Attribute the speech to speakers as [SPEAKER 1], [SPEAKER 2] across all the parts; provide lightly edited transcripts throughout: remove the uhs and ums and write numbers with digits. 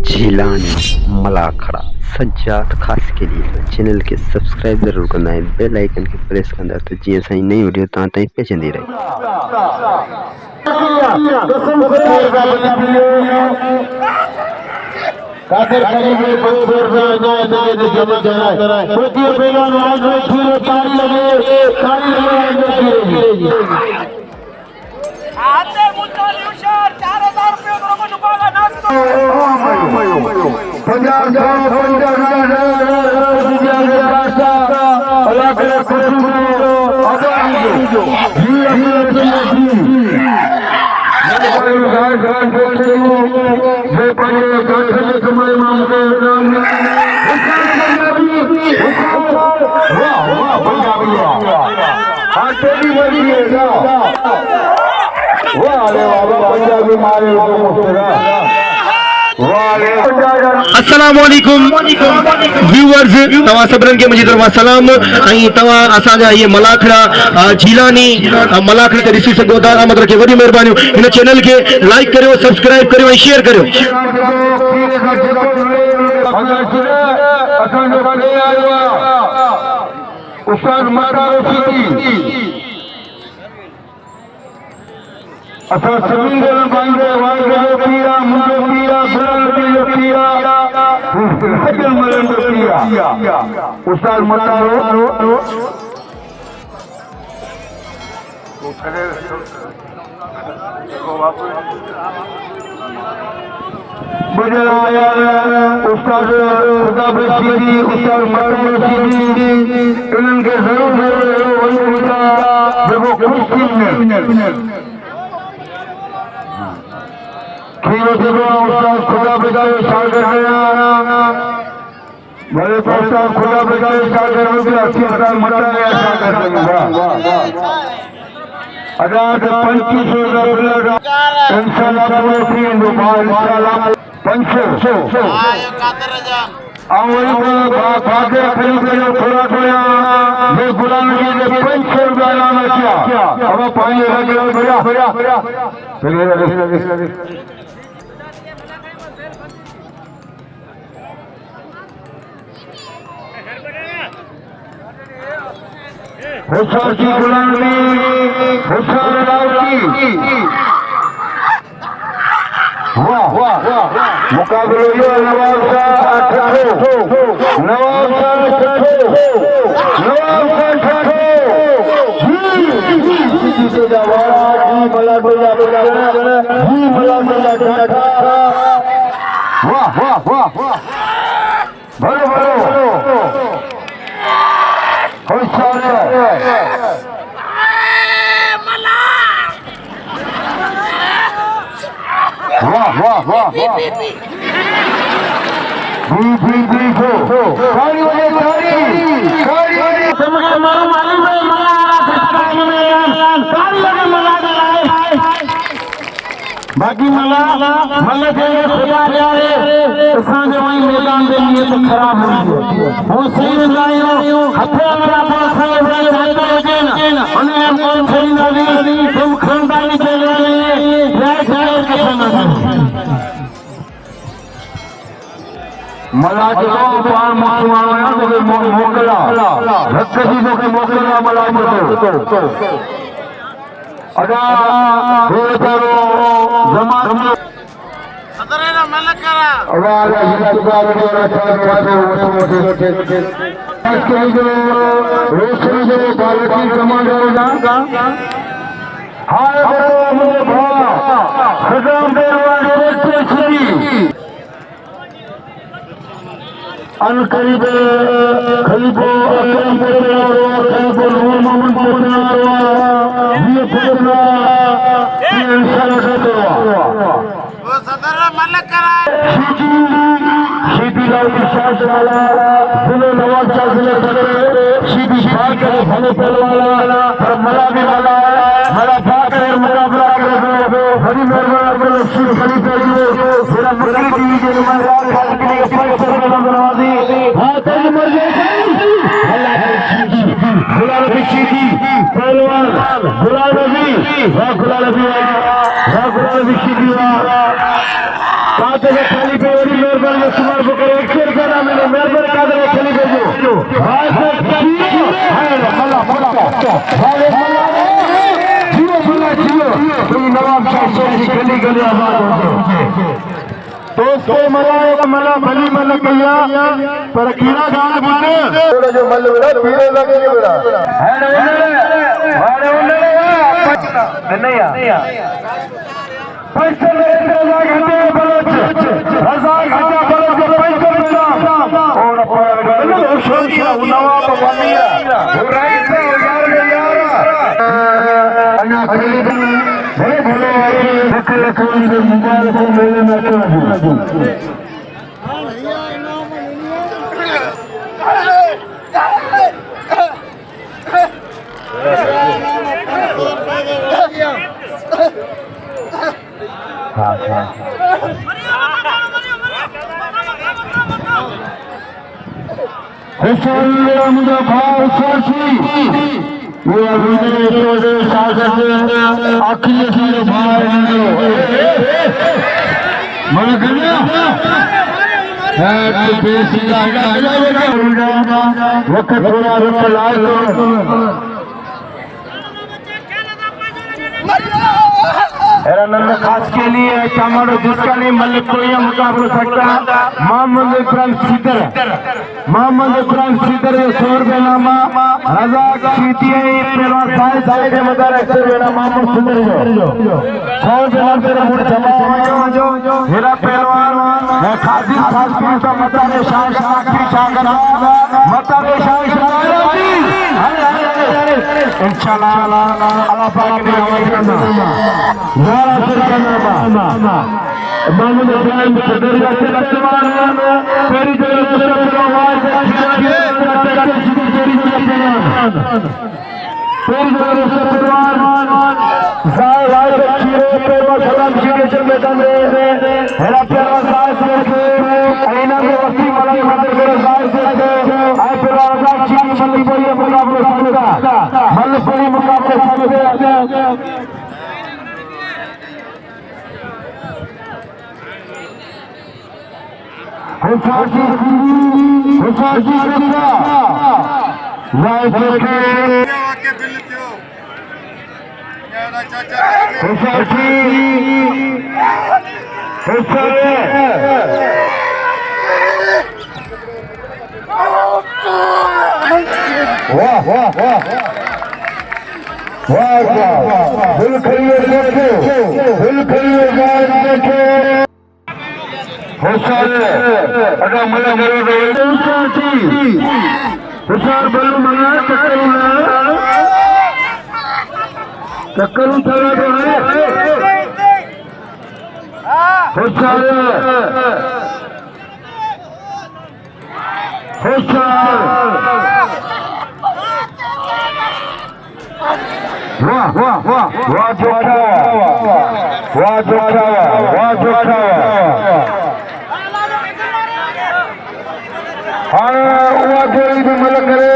[SPEAKER 1] झीलानी मलाखड़ा सज्जाद खास के लिए चैनल के सब्सक्राइब जरूर करना है, बेल आइकन के प्रेस करना तो जी ऐसा ही नई वीडियो ता ताई पेचंदी रही।
[SPEAKER 2] कादर करीबी बंदर जाए दे जमा कराए प्रति बेगान आज में खीरे ताली लगे गिरेगी
[SPEAKER 3] आते मुताली उशार 4000 रुपए को डुबागा नाश्ता
[SPEAKER 2] पंजाब का रास्ता अलग अलग
[SPEAKER 4] अस्सलामुअलैकुम व्यूअर्स, तव्हां सभिनीनि खे मुंहिंजी तरफ़ां सलाम। ऐं तव्हां असांजा इहे मलाखड़ा झीलानी मलाखड़ा ते ॾिसी सघो था। मतलब के वॾी महिरबानियूं, हिन चैनल खे लाइक करियो, सब्सक्राइब करियो ऐं शेयर करियो।
[SPEAKER 2] असां सभी पंहिंजे वाइदे पिया मुंहिंजो पिया उस्ताद मतारो बजर आया उस्ताद खुदा बशीरी उस्ताद मतारो सीधी इन्हनि खे ज़रूरु जेको ख़ुशि खुदा बिगाड़े सागर भले उस्ताद खुदा बिगाड़े सागर अदात 2500 इंशाल्लाह पूरो थींदो इंशाल्लाह 500 भागे खरीदो थोड़ा थोड़ा ये गुलाम जी ने 500 रुपया नाम किया अब पानी लगे बढ़िया होशियार की गुलामी होशियार लाउकी वाह वाह मुकाबले ये नवाब शाह ठठो नवाब शाह ठठो जी जवारा जी भला जी भला ठठा वाह वाह वाह भलो वाह वाह बाकी मला खुदा असांजो मैदान जे लिए तो खराब हो सही लायो हथे मेरा पासे तुम खानदानी चले मला मोकला रख चीजों के मोकला मला अदा जमा
[SPEAKER 3] सदरेना मलकरा
[SPEAKER 2] अवाला रोशनी जो बालकी कमांडर हाय मुझे भा खजाम देवाने छुरी अन करीब खलीफो अकरम खलीफो नूर मोहम्मद पहुंचना ये फुकरा ये इंशाल्लाह
[SPEAKER 3] वो सदर मलकरा
[SPEAKER 2] सीधी लाउडी शाह वाला जिले नवाब शाह जिले सदर सीधी शाह के भले पहलवाला और मलाबी वाला मेरा भाग मेरा ब्राक हरी मेहरबान सीधी खलीफे मेरा मक्की टीवी के नुमाइंदे खास के लिए नवाजी हां तेरी मर्जी गुलाल बिशीदी पहलवान गुलाल नबी गुलाल नबी बिशीदी काते के खाली पे मेहरबानी इस्तेमाल करे 100 रुपया ना मिले मेहरबानी कादर खेली भेजो भाई से है मल्ला मल्ला भाई मल्ला जियो मल्ला जियो तुम नवाब शाह जी गली गली आबाद हो दोस्तों मल्ला भली मल्ला कहिया पर कीड़ा गाने बोले जो मल्ल बेटा पीरे लगे बेटा है नहीं पैसे घंटे बलोच 1000 घंटा बलोच पैसे मिला और शोधिया नवाब बनिया बुराई से यार अन्ना खरीद भले भले निकल कोई मोबाइल को मेरे में तो खास के लिए टमाटो जिसका नहीं मल्लिक को यह मुकाबला सकता मोहम्मद इब्राहिम सीदर 100 रुपये नामा रजाक सीतिया पहलवान साहिब के मदार अक्सर बेना मोहम्मद सीदर जो 100 रुपये नाम तेरा मुड़ जमा जो मेरा पहलवान है खादिम खास पीसा मता ने शाह की शागर मता ने शाह इंशाल्लाह अल्लाह पाक ने अमल करना मोहम्मद इब्राहिम सदर का सलमान तेरी जगह आवाज मैदान में हेरा प्यारा साहब से आईना में वसी मलाई मंदिर में साहब से आई प्यारा आजाद चीनी मल्ली बोलिए मुकाबले सामने मल्ली बोली मुकाबले सामने हुसाजी रंगा लाइफ के बिल थियो यारा चाचा हुसाजी वाह वाह वाह वाह वाह दिल खरीद देखो दिल खरीद देखो होशार अगर मला बरोबर होशार बोलू मला टक्करू चला तो है होशार वाह वाह वाह वाह जोखा वाह जोखा वाह जोखा गोली भी मल करे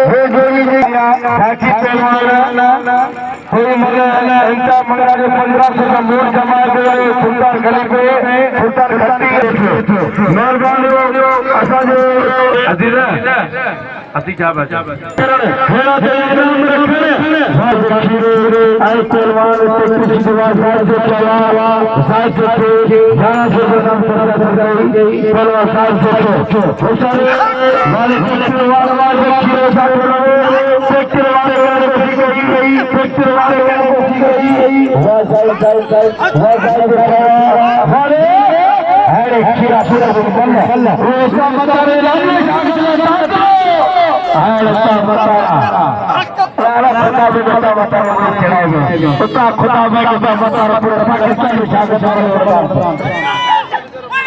[SPEAKER 2] हे गोली भी साथी पहलवान कोई मल इंटा मंगरा के 1500 का नोट जमा दे सुल्तान गली पे सुल्तान खट्टी मेहरबानी असा जो अजीज असी जाबा हेरा दे इनाम रखने आई पहलवान से कुछ दुआ साहब से चला साहब से जाना से नाम सरदाई पहलवान साहब से मालिक पहलवान वाले खीरे साहब सेक्टर वाले सेक्टर वाले वाह साहब हमारे अरे खीरा पूरा बल्ला रोजा बता रे खुदा में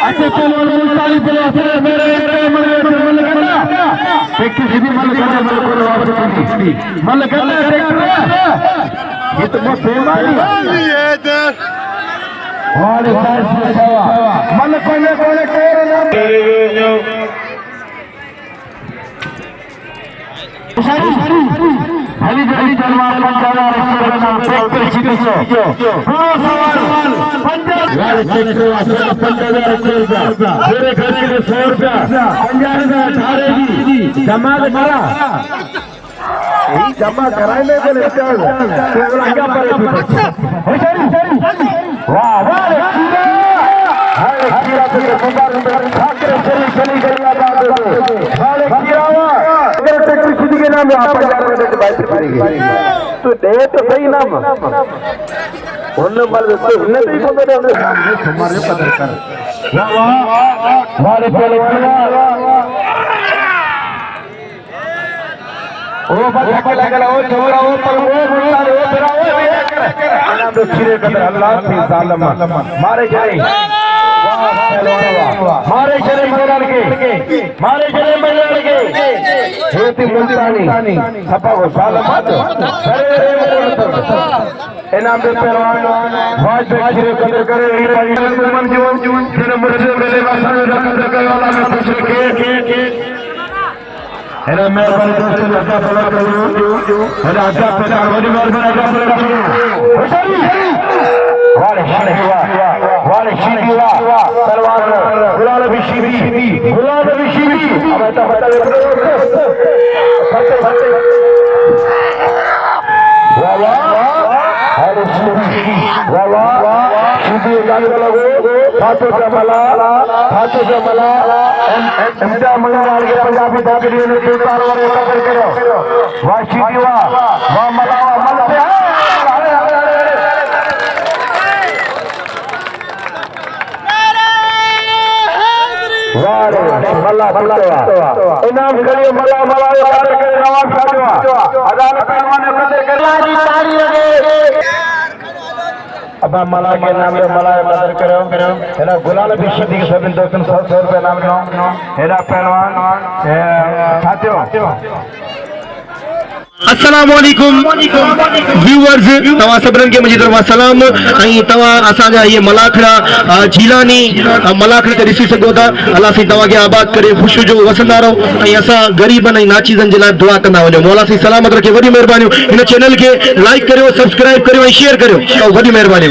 [SPEAKER 2] अच्छे चलो मेरे किसी भी मल करना ये तो बहुत बेमानी मल कोने कोने हरी हरी जलवा नाम ट्रैक्टर शिकतो पूरा सवाल 50 रुपया मेरे घर के 100 रुपया 50 रुपया धारेगी जमा करा जमा कराने के लिए चल क्या पड़े वाह वाह कीरा तो ठाकरे चली गई अगर ट्रैक्टर सीधी के नाम आप 50 रुपये के बाइक पड़ेगी तो दे तो सही नाम उन्हें मर तो उन्हें तो ही बोल रहे हैं हमारे पदर कर वाह वाह ओ बच्चा के लगा ओ छोरा ओ पर वो बोलता रे ओ तेरा ओ नाम तो खीरे कदर अल्लाह की जालिम मारे जाए मारे चले मैदान के हेती मुल्तानी सपा को सालम मत इनाम दे पहलवान वाज पे खीरे कदर करे मन जीवन तेरे मुर्दे मेले वाला कदर करे वाला में खुश के है मेहरबानी दोस्तों लगा बोला करो है आजा पे कारवानी मेहरबानी आजा पे वाले शिवा तलवार गुलाल भी शिवी अब ऐसा बता दे हाथों से मला पंजाबी दादरी ने करो वाह शिवी वाह मला इनाम करिए मला नवाज अदान पहलवान अब मला के नाम में मला कदर करो है ना गुलाल भी शिदी के सब दोस्तों 100 रुपए नाम है ना पहलवान साथियों
[SPEAKER 4] अस्सलाम वालेकुम व्यूअर्स तवा सबरन के मजीद वा सलाम आई तवा असाजा ये मलाखड़ा झीलानी मलाखड़ा के ॾिसी सघो था अल्लाह सी तवा के आबाद करे खुश जो वसंदा रहो आई असा गरीबन ऐं नाचीज़न जे लाइ दुआ कंदा वञो मौला सी सलामत रखे वॾी महिरबानी इन चैनल के लाइक करियो सब्सक्राइब करियो ऐं शेयर करियो वॾी महिरबानी।